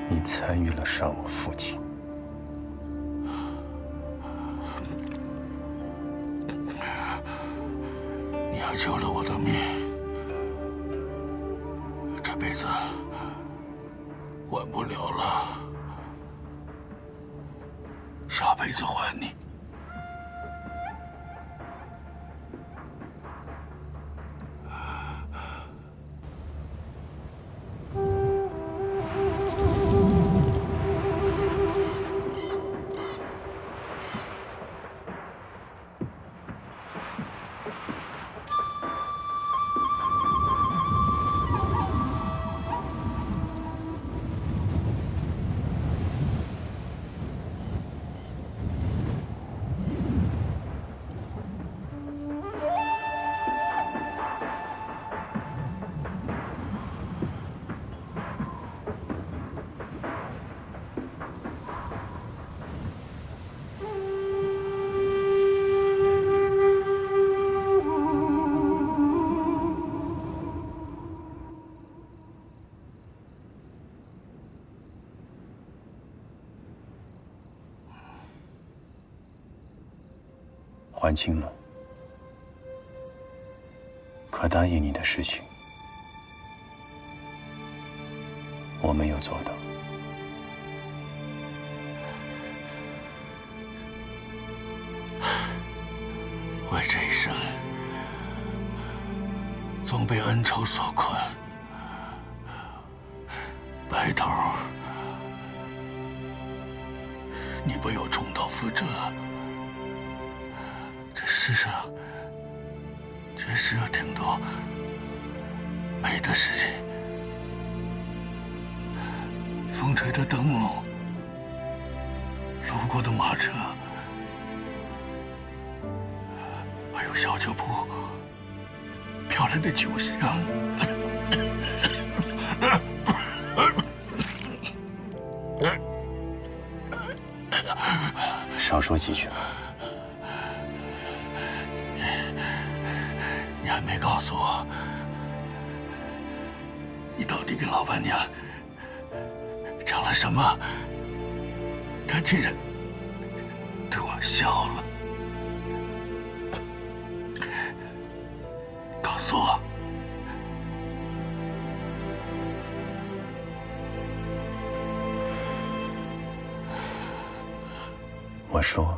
你参与了杀我父亲。你还救了我的命，这辈子还不了了，下辈子还你。还清了，可答应你的事情，我没有做到。我这一生总被恩仇所困，白头，你不有重蹈覆辙。这世上确实有挺多美的事情，风吹的灯笼，路过的马车，还有小酒铺飘来的酒香。少说几句吧。你还没告诉我，你到底跟老板娘讲了什么？她竟然对我笑了。告诉我。我说，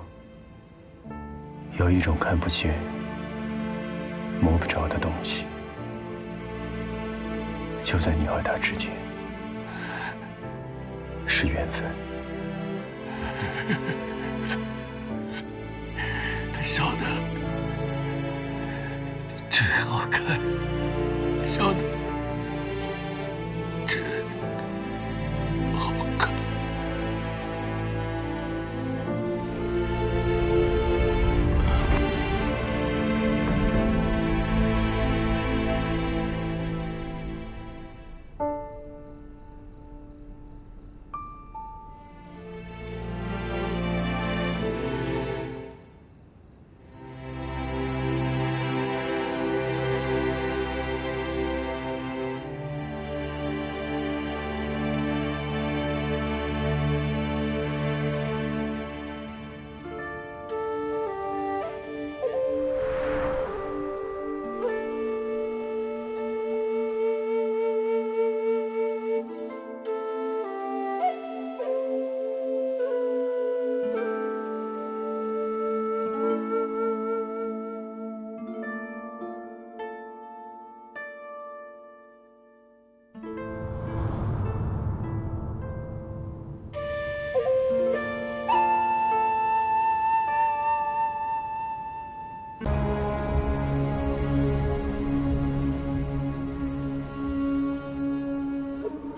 有一种看不见、摸不着的东西，就在你和他之间，是缘分。他笑得真好看，笑得真好看。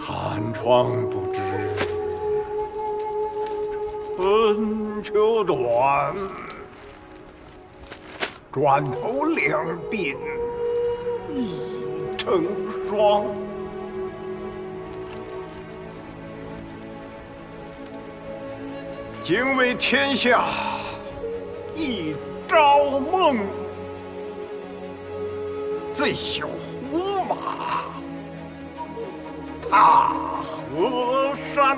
寒窗不知春秋短，转头两鬓已成霜。今为天下一朝梦，自小胡马大河山。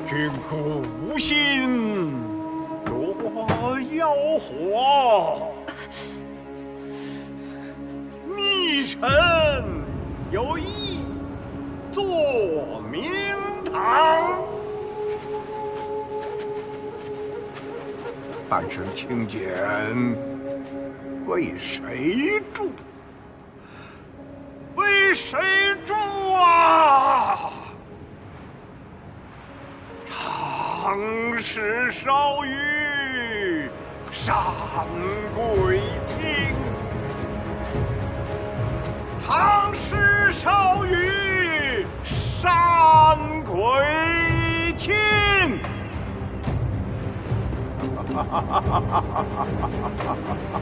君可无心若妖火，逆臣有意坐明堂。但是请柬为谁住？为谁住啊？长使烧于山桂厅，长使烧于山桂厅。哈哈哈哈哈哈！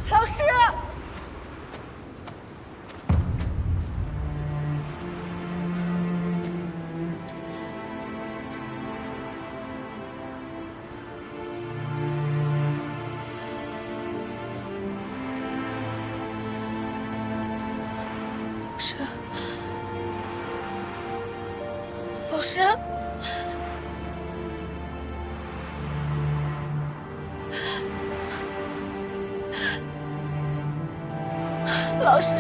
老师，老师，老师，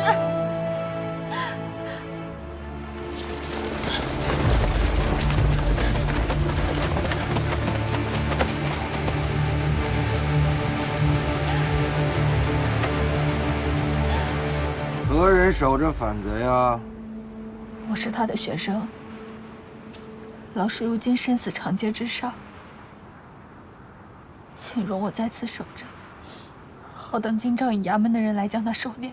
何人守着反贼啊？我是他的学生。老师如今生死长街之上，请容我在此守着，好等京兆尹衙门的人来将他收敛。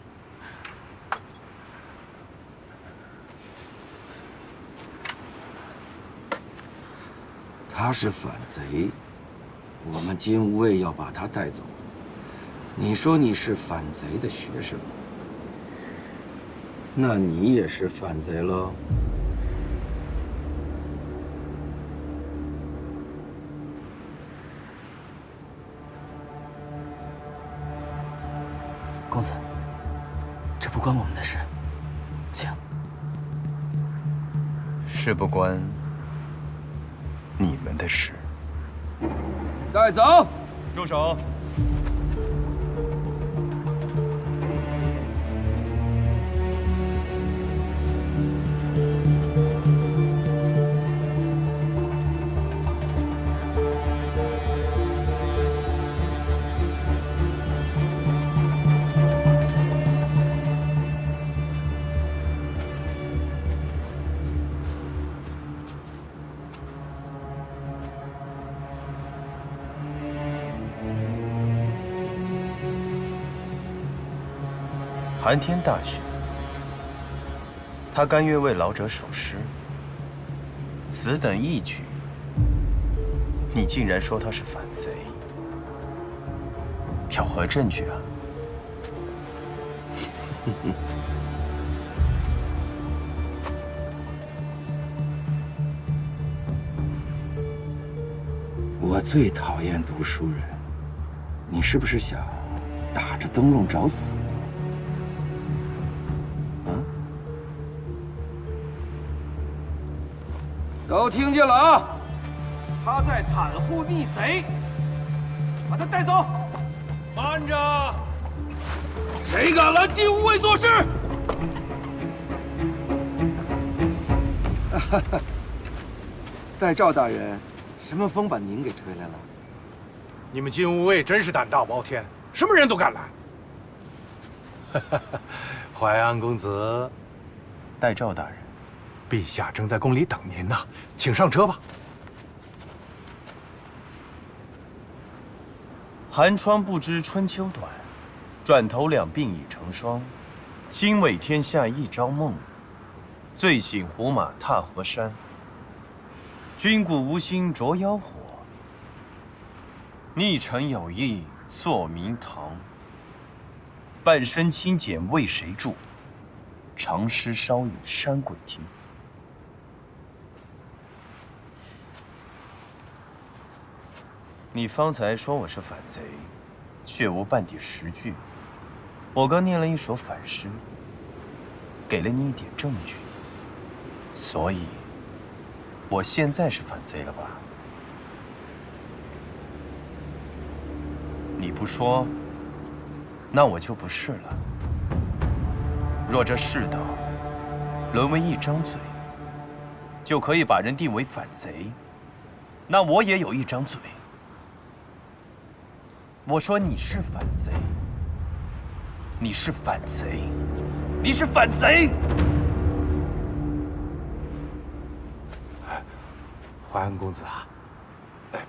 他是反贼，我们金吾卫要把他带走。你说你是反贼的学生，那你也是反贼喽？公子，这不关我们的事，请。是不关你们的事。带走！住手！寒天大雪，他甘愿为老者守尸。此等义举，你竟然说他是反贼，有何证据啊？我最讨厌读书人，你是不是想打着灯笼找死？都听见了啊！他在袒护逆贼，把他带走。慢着！谁敢来金吾卫做事？代赵大人，什么风把您给吹来了？你们金吾卫真是胆大包天，什么人都敢来。淮安公子，代赵大人，陛下正在宫里等您呢，请上车吧。寒窗不知春秋短，转头两鬓已成霜。亲为天下一朝梦，醉醒胡马踏河山。君古无心灼妖火，逆臣有意坐明堂，半生清简为谁著？长诗烧与山鬼听。你方才说我是反贼，却无半点实据。我刚念了一首反诗，给了你一点证据，所以，我现在是反贼了吧？你不说，那我就不是了。若这世道沦为一张嘴，就可以把人定为反贼，那我也有一张嘴。我说你是反贼，你是反贼，你是反贼！淮安公子啊，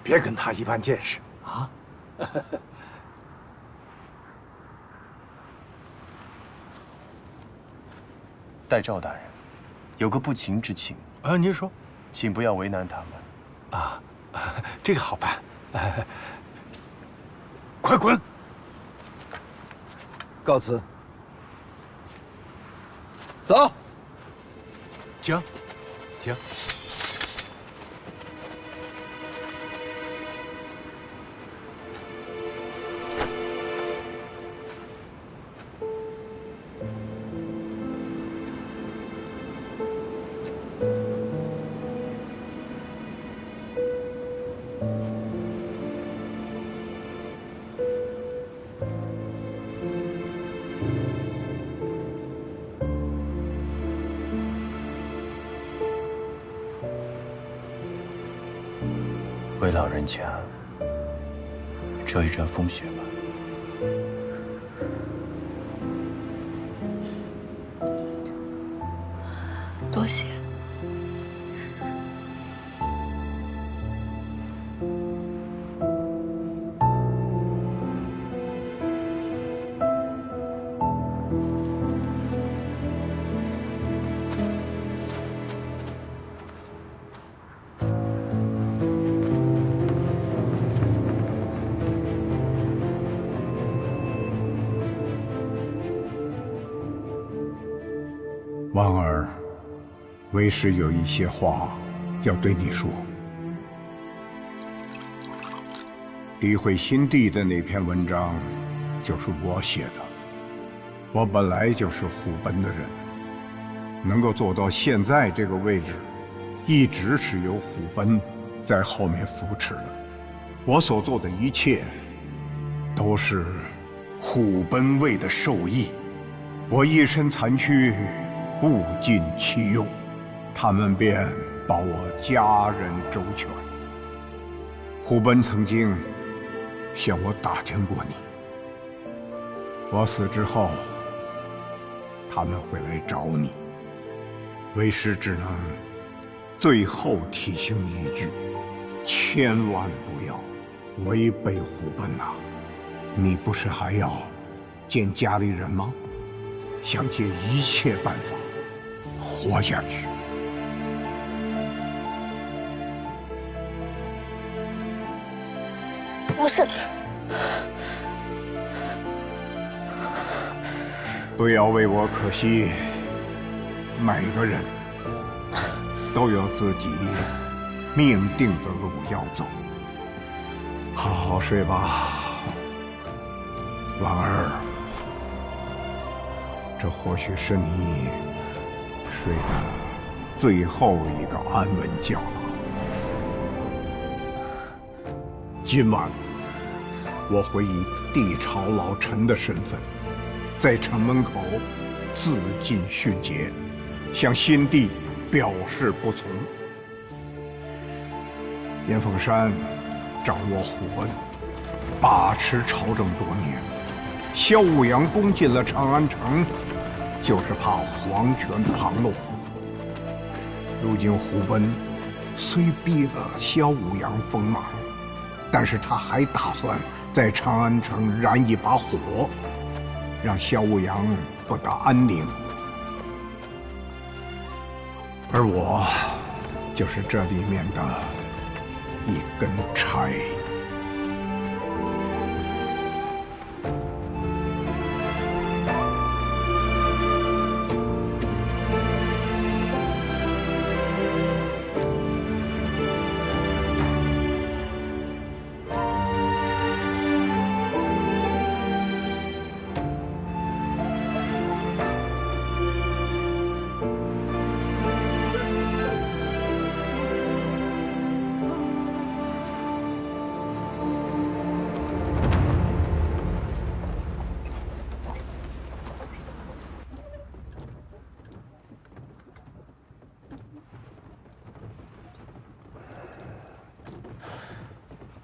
别跟他一般见识啊！代赵大人，有个不情之请。您说，请不要为难他们。啊，这个好办。快滚！告辞。走。请，请。回老人家遮一遮风雪吧。多谢。婉儿，为师有一些话要对你说。诋毁新帝的那篇文章，就是我写的。我本来就是虎贲的人，能够做到现在这个位置，一直是有虎贲在后面扶持的。我所做的一切，都是虎贲为的授意。我一身残躯，物尽其用，他们便把我家人周全。虎贲曾经向我打听过你，我死之后，他们会来找你。为师只能最后提醒你一句：千万不要违背虎贲啊！你不是还要见家里人吗？想借一切办法活下去。老师，不要为我可惜。每个人都有自己命定的路要走。好好睡吧，婉儿。这或许是你睡的最后一个安稳觉了。今晚我会以帝朝老臣的身份，在城门口自尽殉节，向新帝表示不从。燕凤山掌握虎贲，把持朝政多年，萧武阳攻进了长安城，就是怕皇权旁落。如今虎贲虽逼得萧武阳锋芒，但是他还打算在长安城燃一把火，让萧武阳不得安宁。而我就是这里面的一根柴。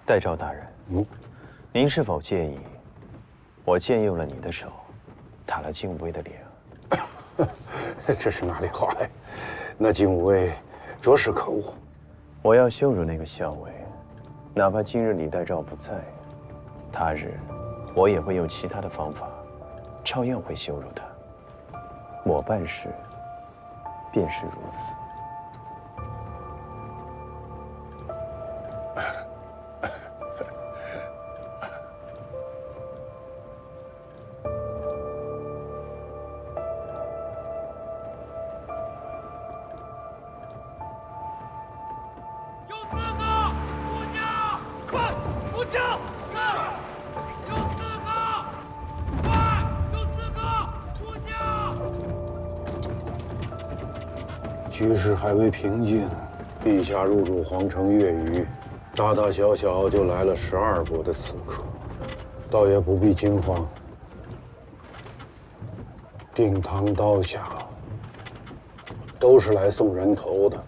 代诏大人，您是否介意我僭用了你的手，打了靖武卫的脸？这是哪里话呀？那靖武卫着实可恶。我要羞辱那个校尉，哪怕今日李代诏不在，他日我也会用其他的方法，照样会羞辱他。我办事便是如此。局势还未平静，陛下入主皇城月余，大大小小就来了12国的刺客，倒也不必惊慌。定堂刀下，都是来送人头的。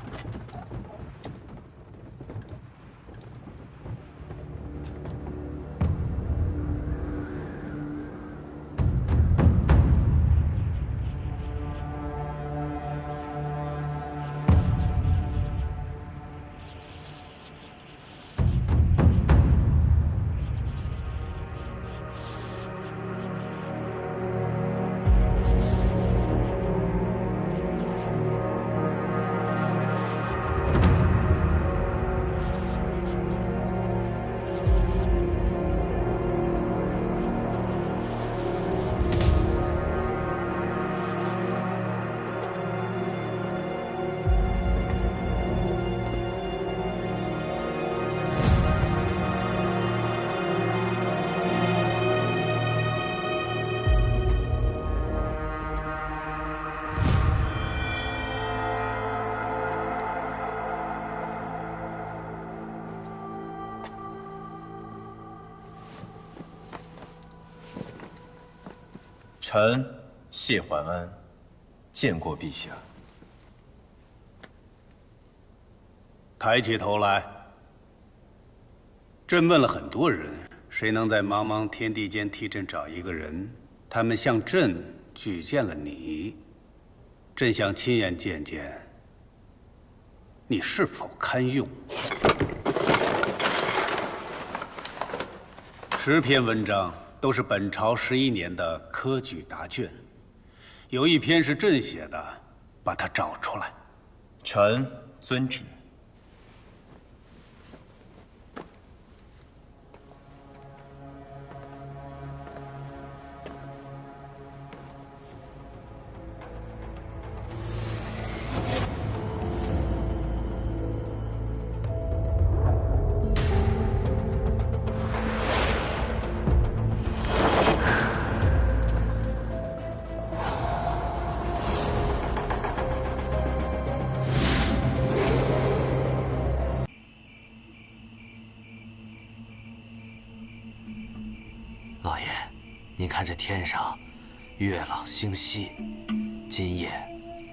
臣谢桓安，见过陛下。抬起头来。朕问了很多人，谁能在茫茫天地间替朕找一个人？他们向朕举荐了你。朕想亲眼见见你是否堪用。10篇文章。 都是本朝11年的科举答卷，有一篇是朕写的，把它找出来。臣遵旨。老爷，您看这天上，月朗星稀，今夜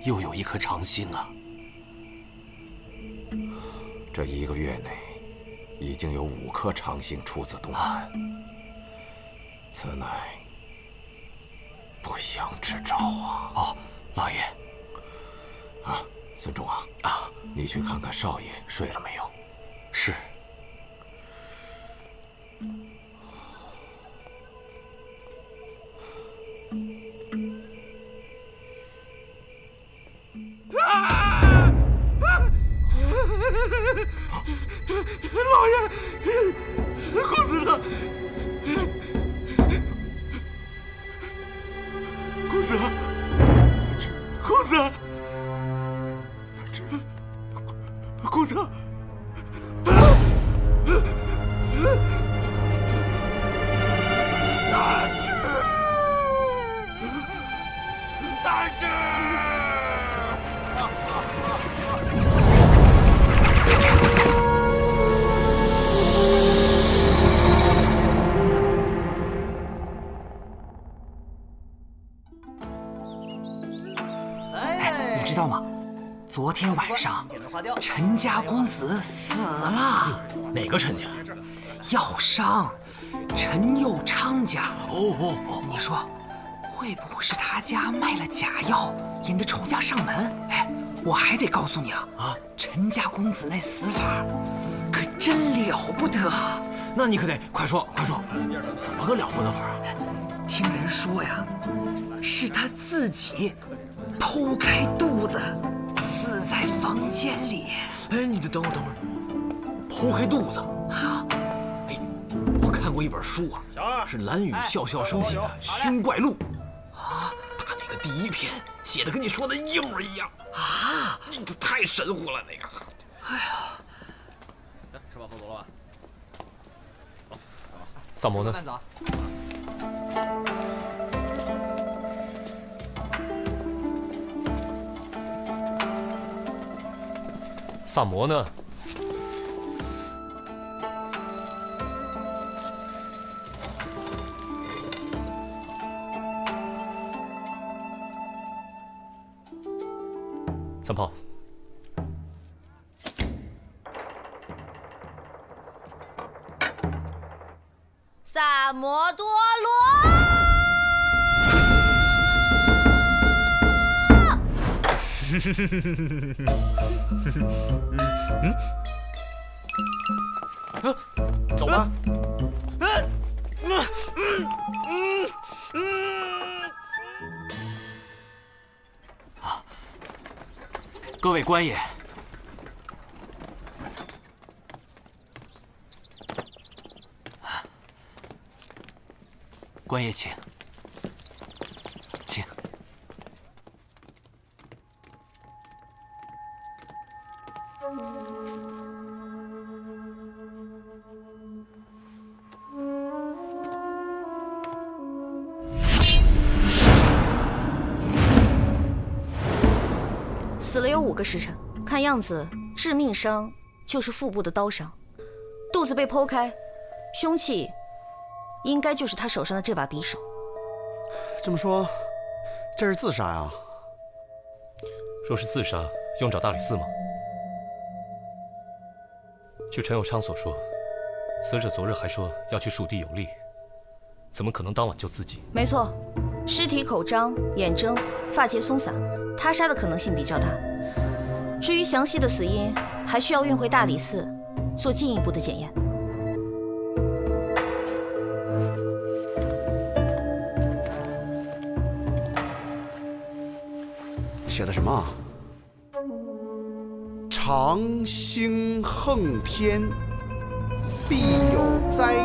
又有一颗长星啊！这1个月内，已经有5颗长星出自东南，此乃不祥之兆啊！哦，老爷，啊，孙仲啊，你去看看少爷睡了没有？是。 老爷，公子呢？公子，公子，公子。 知道吗？昨天晚上，陈家公子死了。哪个陈家？药商陈佑昌家。你说会不会是他家卖了假药，引得仇家上门？哎，我还得告诉你啊，陈家公子那死法可真了不得。那你可得快说，怎么个了不得法啊？听人说呀，是他自己剖开肚子死在房间里。哎，你等会儿，剖开肚子啊！哎，我看过一本书啊，是蓝宇笑笑生写的《熏怪录》啊，他那个第1篇写的跟你说的一模一样啊，你太神乎了那个。哎呀，吃饱喝足了吧？萨摩呢？慢走。萨摩呢？三炮。萨摩多罗。走吧。各位官爷，官爷请，请。死了有5个时辰，看样子致命伤就是腹部的刀伤，肚子被剖开，凶器应该就是他手上的这把匕首。这么说，这是自杀呀？若是自杀，用找大理寺吗？据陈友昌所说，死者昨日还说要去蜀地游历，怎么可能当晚就自尽？没错，尸体口张、眼睁、发结松散，他杀的可能性比较大。至于详细的死因，还需要运回大理寺做进一步的检验。写的什么啊？长星横天，必有灾也。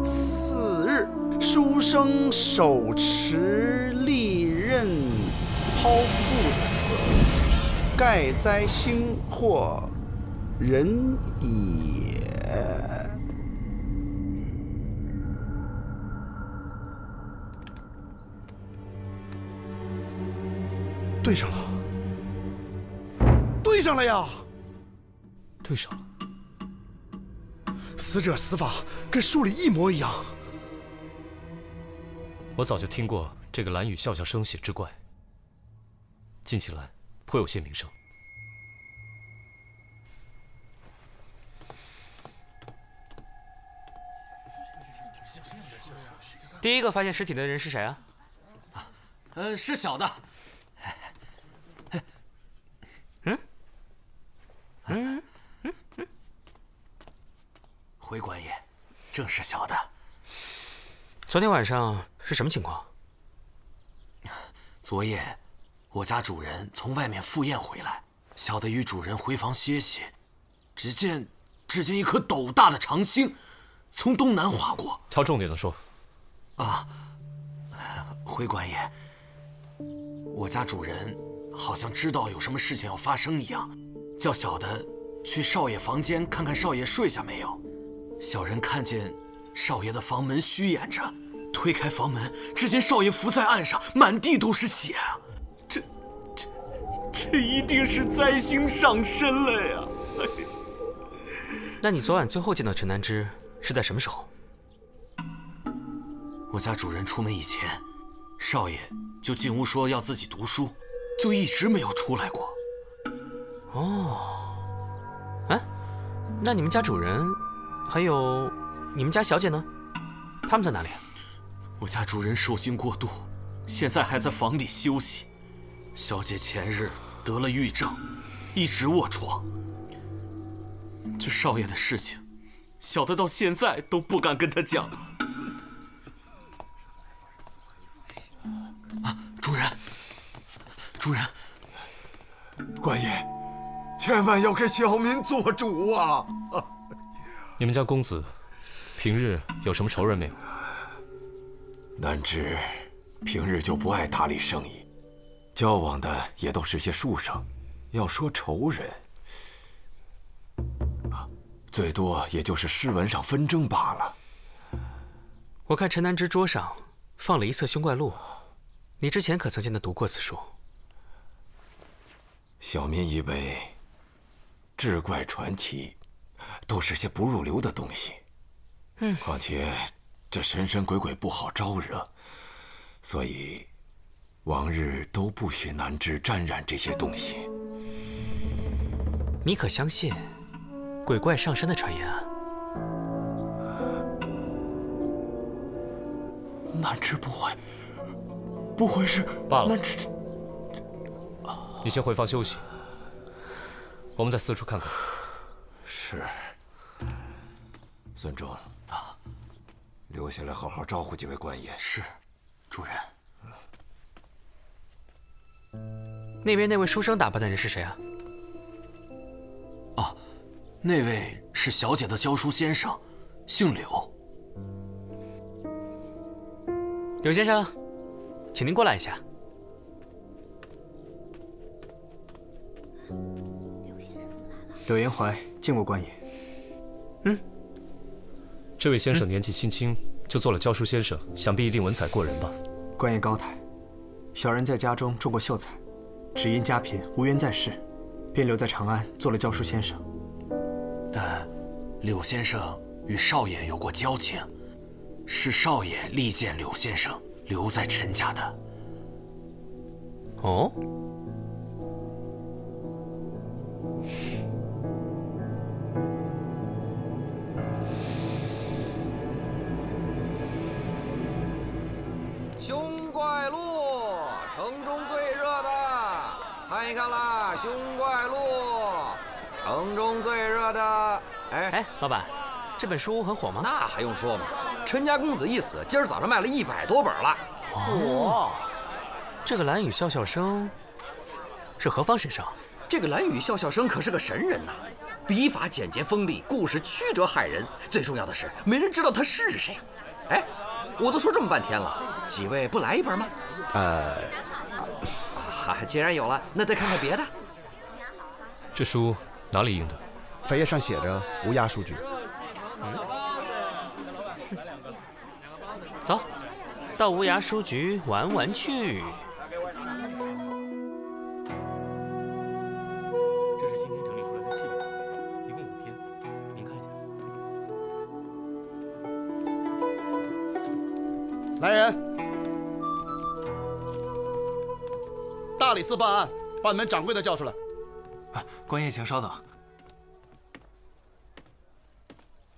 次日，书生手持利刃，剖腹死，盖灾星或人也。对上了，对上了呀！对上了。死者死法跟书里一模一样。我早就听过这个蓝雨笑笑生血之怪，近起来颇有些名声。第一个发现尸体的人是谁啊？是小的。回官爷，正是小的。昨天晚上是什么情况？昨夜，我家主人从外面赴宴回来，小的与主人回房歇息，只见一颗斗大的长星从东南划过。挑重点的说。啊，回官爷，我家主人好像知道有什么事情要发生一样，叫小的去少爷房间看看少爷睡下没有。小人看见少爷的房门虚掩着，推开房门，只见少爷伏在岸上，满地都是血啊！这一定是灾星上身了呀！那你昨晚最后见到陈南之是在什么时候？我家主人出门以前，少爷就进屋说要自己读书，就一直没有出来过。哦，哎，那你们家主人还有，你们家小姐呢？他们在哪里？我家主人受惊过度，现在还在房里休息。小姐前日得了郁症，一直卧床。这少爷的事情，小的到现在都不敢跟他讲。啊，主人，主人，官爷，千万要给小民做主啊！你们家公子平日有什么仇人没有？南芝平日就不爱打理生意，交往的也都是些书生。要说仇人，最多也就是诗文上纷争罢了。我看陈南之桌上放了一册《凶怪录》，你之前可曾见他读过此书？小民以为，志怪传奇都是些不入流的东西。况且这神神鬼鬼不好招惹，所以往日都不许南芝沾染这些东西。你可相信鬼怪上身的传言啊？南芝不会是罢了。南芝，你先回房休息，我们再四处看看。是。孙仲，留下来好好招呼几位官爷。是，主人。那边那位书生打扮的人是谁啊？哦，那位是小姐的教书先生，姓柳。柳先生，请您过来一下。柳延怀见过官爷。这位先生年纪轻轻就做了教书先生，想必一定文采过人吧？官爷高抬，小人在家中种过秀才，只因家贫无缘在世，便留在长安做了教书先生。柳先生与少爷有过交情，是少爷力荐柳先生留在陈家的。哦。凶怪录，城中最热的，看一看啦！凶怪录，城中最热的。哎，老板，这本书很火吗？那还用说吗？陈家公子一死，今儿早上卖了100多本了。哦，这个蓝雨笑笑生是何方神圣？这个蓝雨笑笑生可是个神人呐，笔法简洁锋利，故事曲折骇人。最重要的是，没人知道他是谁。哎，我都说这么半天了，几位不来一本吗？既然有了，那再看看别的。这书哪里印的？扉页上写着无涯书局。走，到无涯书局玩玩去。这是今天整理出来的系列，一共5篇，您看一下。来人！大理寺办案，把你们掌柜的叫出来。官爷，请稍等。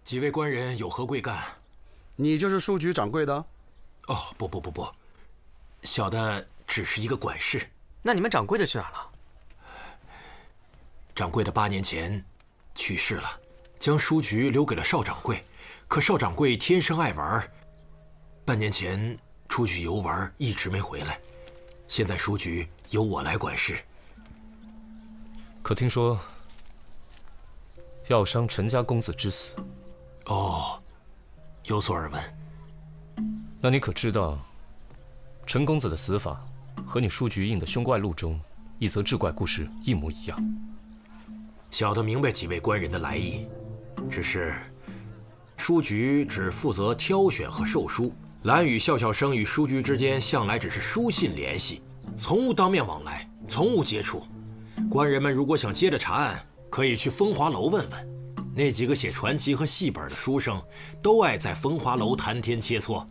几位官人有何贵干？你就是书局掌柜的？哦，不，小的只是一个管事。那你们掌柜的去哪了？掌柜的8年前去世了，将书局留给了邵掌柜。可邵掌柜天生爱玩，半年前出去游玩，一直没回来。现在书局由我来管事。可听说要伤陈家公子之死？哦，有所耳闻。那你可知道，陈公子的死法和你书局印的《凶怪录》中一则志怪故事一模一样？小的明白几位官人的来意，只是书局只负责挑选和售书，蓝雨笑笑生与书局之间向来只是书信联系，从无当面往来，从无接触。官人们如果想接着查案，可以去风华楼问问。那几个写传奇和戏本的书生，都爱在风华楼谈天切磋。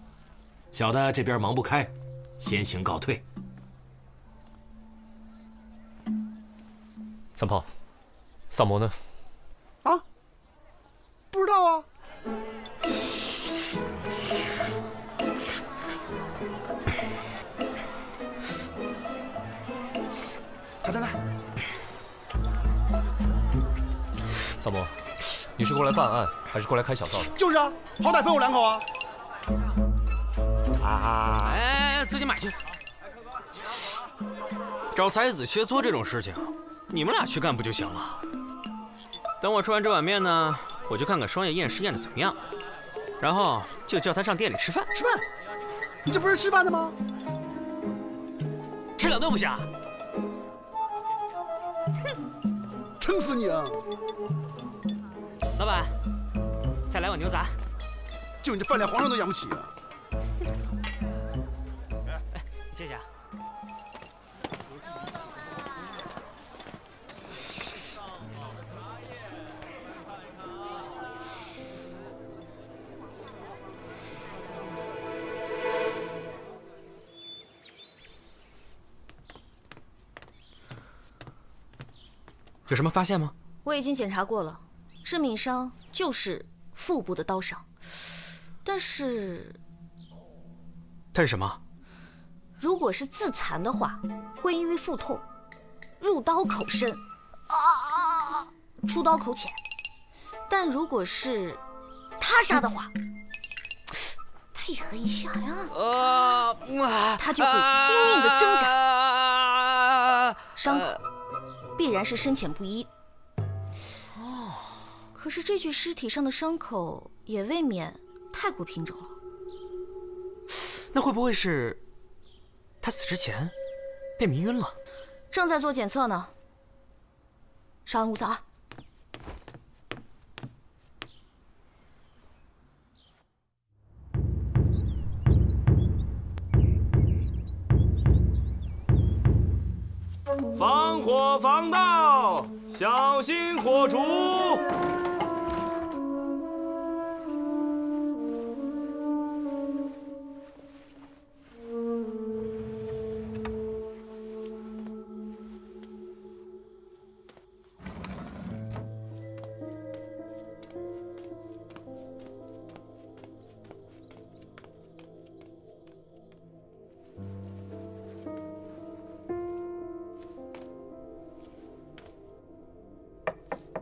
小的这边忙不开，先行告退。三炮，萨摩呢？啊，不知道啊，萨摩，你是过来办案，还是过来开小灶的？就是啊，好歹分我2口啊！哎，自己买去。找才子学搓这种事情，你们俩去干不就行了？等我吃完这碗面呢，我去看看双叶验尸验的怎么样，然后就叫他上店里吃饭。吃饭？你这不是吃饭的吗？吃2顿不行？撑死你啊！老板，再来碗牛杂。就你这饭量，皇上都养不起啊！哎，谢谢啊。有什么发现吗？我已经检查过了，致命伤就是腹部的刀伤，但是，它是什么？如果是自残的话，会因为腹痛，入刀口深，出刀口浅；但如果是他杀的话，配合一下呀，他就会拼命的挣扎，伤口必然是深浅不一。可是这具尸体上的伤口也未免太过平整了。那会不会是他死之前被迷晕了？正在做检测呢。稍安勿躁啊。防火防盗，小心火烛。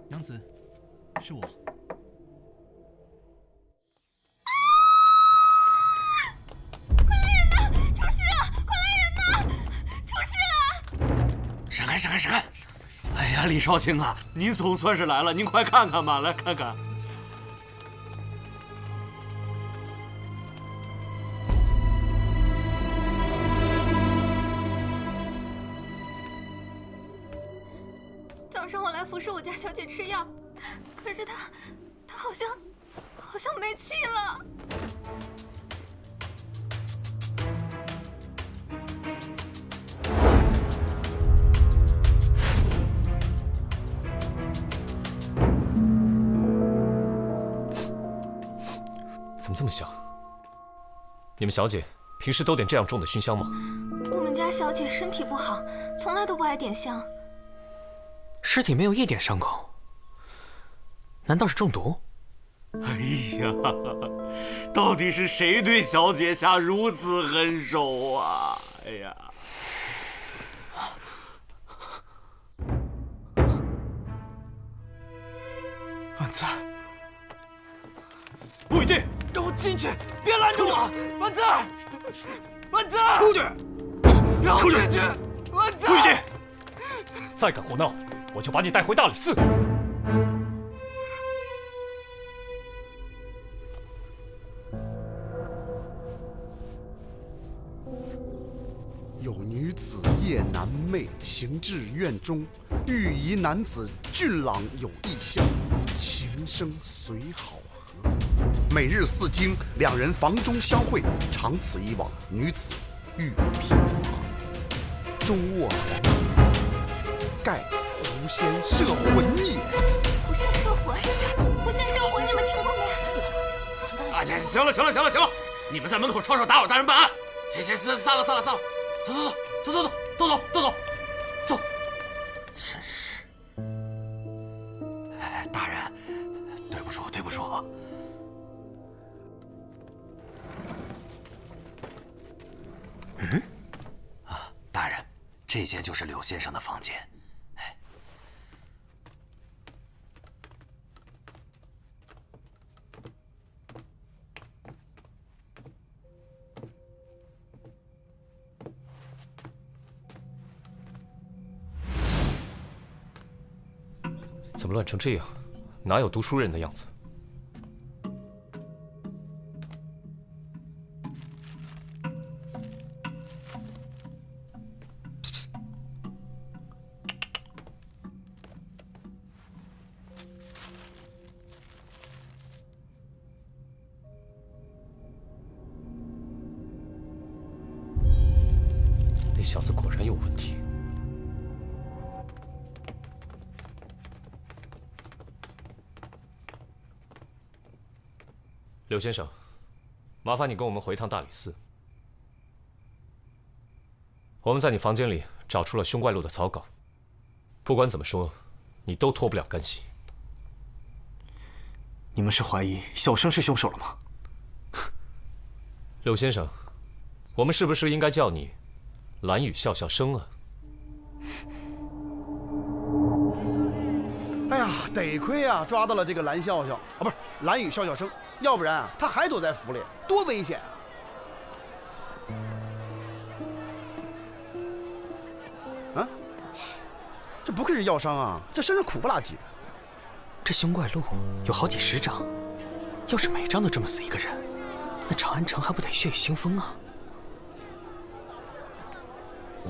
娘子，是我。快来人呐！出事了！快来人呐！出事了！闪开！闪开！闪开！哎呀，李少卿啊，您总算是来了，您快看看吧，来看看。早上我来服侍我家小姐吃药，可是她好像没气了。怎么这么香？你们小姐平时都点这样重的熏香吗？我们家小姐身体不好，从来都不爱点香。尸体没有一点伤口，难道是中毒？哎呀，到底是谁对小姐下如此狠手啊？哎呀！万子，不许进！让我进去！别拦住我！万子，万子，出去！让我进去！万子，不许进！再敢胡闹，我就把你带回大理寺。有女子夜难寐，行至院中，遇疑男子俊朗有异香，情生随好合。每日4经，两人房中相会，长此以往，女子欲偏华，终卧床死。盖狐仙摄魂也。狐仙摄魂，狐仙摄魂，你们听过没？啊，行了，你们在门口吵吵打扰大人办案。行，散了，走，真是，哎，大人，对不住。大人，这间就是柳先生的房间。怎么乱成这样？哪有读书人的样子？那小子果然有问题。柳先生，麻烦你跟我们回趟大理寺。我们在你房间里找出了凶怪录的草稿，不管怎么说，你都脱不了干系。你们是怀疑小生是凶手了吗？柳先生，我们是不是应该叫你蓝雨笑笑生啊？哎呀，得亏啊，抓到了这个蓝笑笑啊，不是蓝雨笑笑生，要不然啊，他还躲在府里，多危险啊！啊，这不愧是药商啊，这身上苦不拉几的。这凶怪录有好几十章，要是每章都这么死一个人，那长安城还不得血雨腥风啊？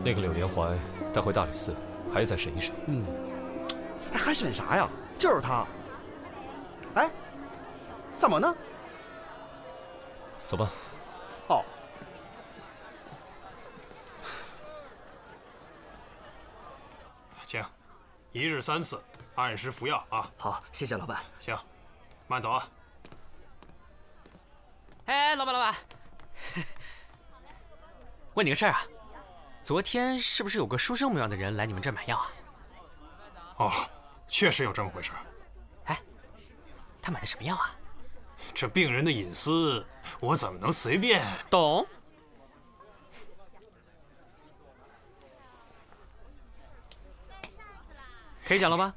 那个柳延怀带回大理寺，还在审一审。还审啥呀？就是他。哎，怎么呢？走吧。哦。请，1日3次，按时服药啊。好，谢谢老板。行，慢走啊。哎，老板，问你个事儿啊，昨天是不是有个书生模样的人来你们这儿买药啊？哦，确实有这么回事。哎，他买的什么药啊？这病人的隐私，我怎么能随便？懂。可以讲了吗？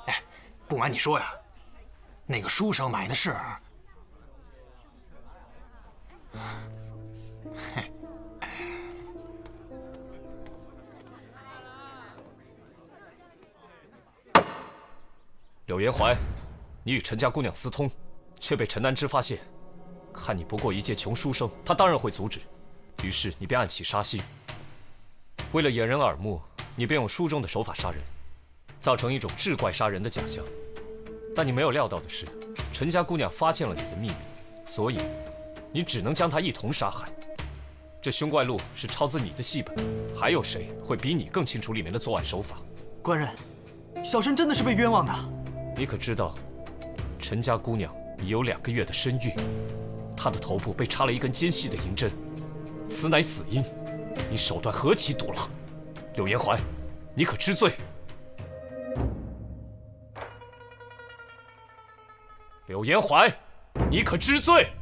哎，不瞒你说呀，那个书生买的是……柳延怀，你与陈家姑娘私通，却被陈南之发现。看你不过一介穷书生，他当然会阻止。于是你便暗起杀心。为了掩人耳目，你便用书中的手法杀人，造成一种志怪杀人的假象。但你没有料到的是，陈家姑娘发现了你的秘密，所以你只能将她一同杀害。这凶怪录是抄自你的戏本，还有谁会比你更清楚里面的作案手法？官人，小生真的是被冤枉的。你可知道，陈家姑娘已有2个月的身孕，她的头部被插了一根尖细的银针，此乃死因。你手段何其毒辣！柳延怀，你可知罪？柳延怀，你可知罪？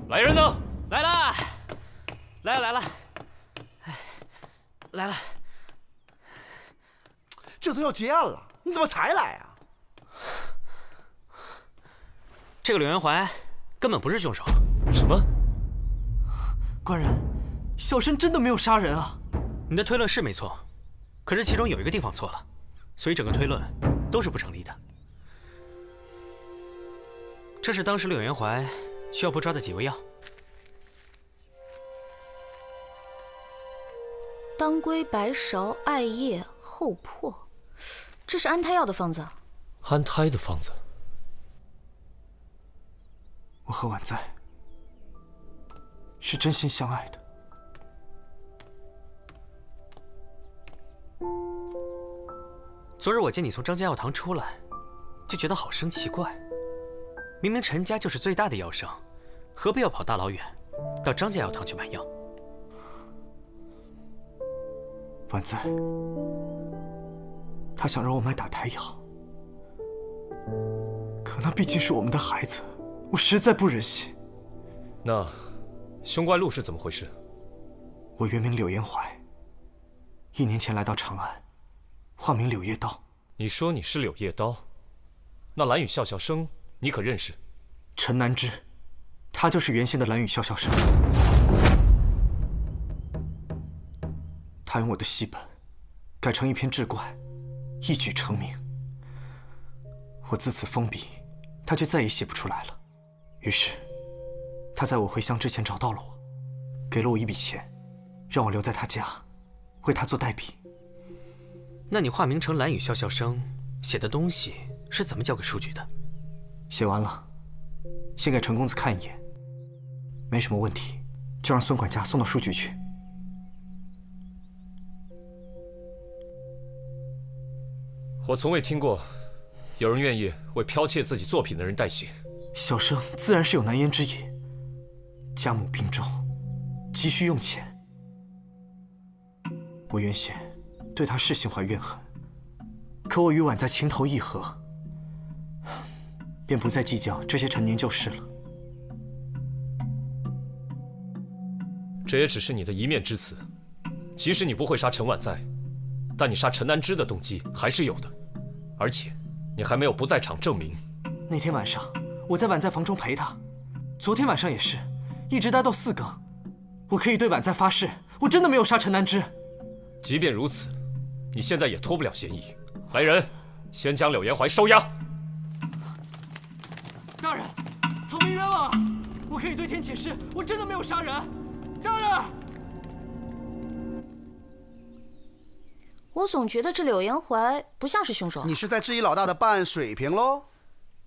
来人呢？来了，来了，来了。这都要结案了，你怎么才来啊？这个柳延怀根本不是凶手。什么？官人，小生真的没有杀人啊！你的推论是没错，可是其中有一个地方错了，所以整个推论都是不成立的。这是当时柳延怀去药铺抓的几味药。当归、白芍、艾叶、厚朴，这是安胎药的方子。安胎的方子。我和婉在是真心相爱的。昨日我见你从张家药堂出来，就觉得好生奇怪。明明陈家就是最大的药商，何必要跑大老远到张家药堂去买药？婉在，他想让我买打胎药，可那毕竟是我们的孩子，我实在不忍心。那凶怪录是怎么回事？我原名柳延怀，1年前来到长安，化名柳叶刀。你说你是柳叶刀，那蓝雨笑笑生你可认识？陈南之，他就是原先的蓝雨笑笑生。他用我的戏本改成一篇志怪，一举成名。我自此封笔，他却再也写不出来了。于是，他在我回乡之前找到了我，给了我一笔钱，让我留在他家，为他做代笔。那你化名成蓝雨笑笑生，写的东西是怎么交给书局的？写完了，先给陈公子看一眼，没什么问题，就让孙管家送到书局去。我从未听过有人愿意为剽窃自己作品的人代写。小生自然是有难言之隐，家母病重，急需用钱。我原先对他是心怀怨恨，可我与婉在情投意合，便不再计较这些陈年旧事了。这也只是你的一面之词。即使你不会杀陈婉在，但你杀陈南之的动机还是有的，而且你还没有不在场证明。那天晚上我在婉在房中陪他，昨天晚上也是，一直待到4更。我可以对婉在发誓，我真的没有杀陈南之。即便如此，你现在也脱不了嫌疑。来人，先将柳延怀收押。大人，草民冤枉啊！我可以对天起誓，我真的没有杀人。大人，我总觉得这柳延怀不像是凶手。你是在质疑老大的办案水平喽？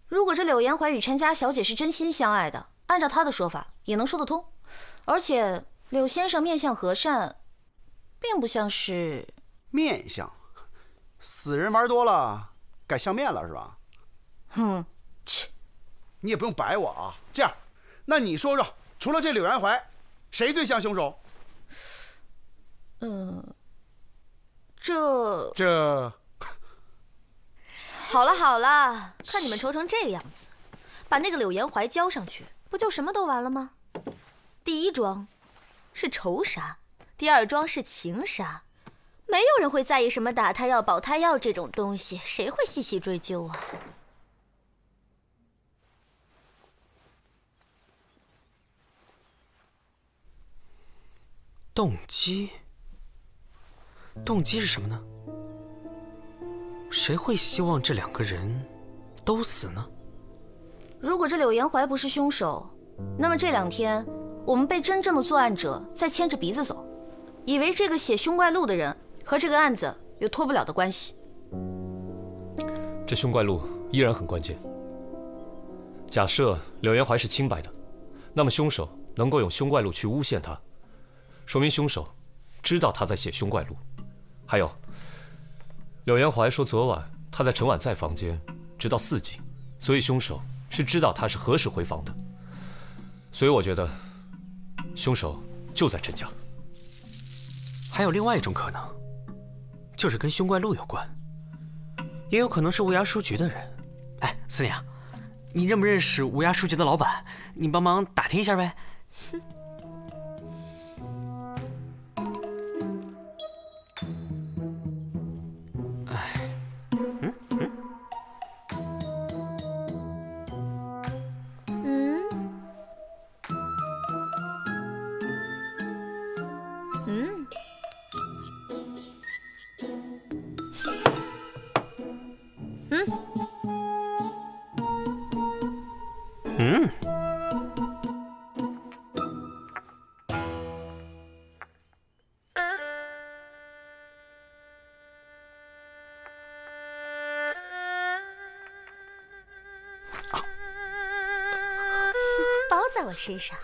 如果这柳延怀与陈家小姐是真心相爱的，按照他的说法也能说得通。而且柳先生面相和善，并不像是面相。死人玩多了，改相面了是吧？切，你也不用白我啊。这样，那你说说，除了这柳延怀，谁最像凶手？这。好了好了，看你们愁成这样子，把那个柳延怀交上去，不就什么都完了吗？第一桩是仇杀，第二桩是情杀，没有人会在意什么打胎药、保胎药这种东西，谁会细细追究啊？动机是什么呢？谁会希望这2个人都死呢？如果这柳延怀不是凶手，那么这2天我们被真正的作案者在牵着鼻子走，以为这个写凶怪录的人和这个案子有脱不了的关系。这凶怪录依然很关键。假设柳延怀是清白的，那么凶手能够用凶怪录去诬陷他，说明凶手知道他在写凶怪录。还有，柳延怀说昨晚他在陈婉在房间直到4更，所以凶手是知道他是何时回房的。所以我觉得凶手就在陈家。还有另外一种可能，就是跟凶怪录有关，也有可能是乌鸦书局的人。哎，思念啊，你认不认识乌鸦书局的老板？你帮忙打听一下呗。包在我身上。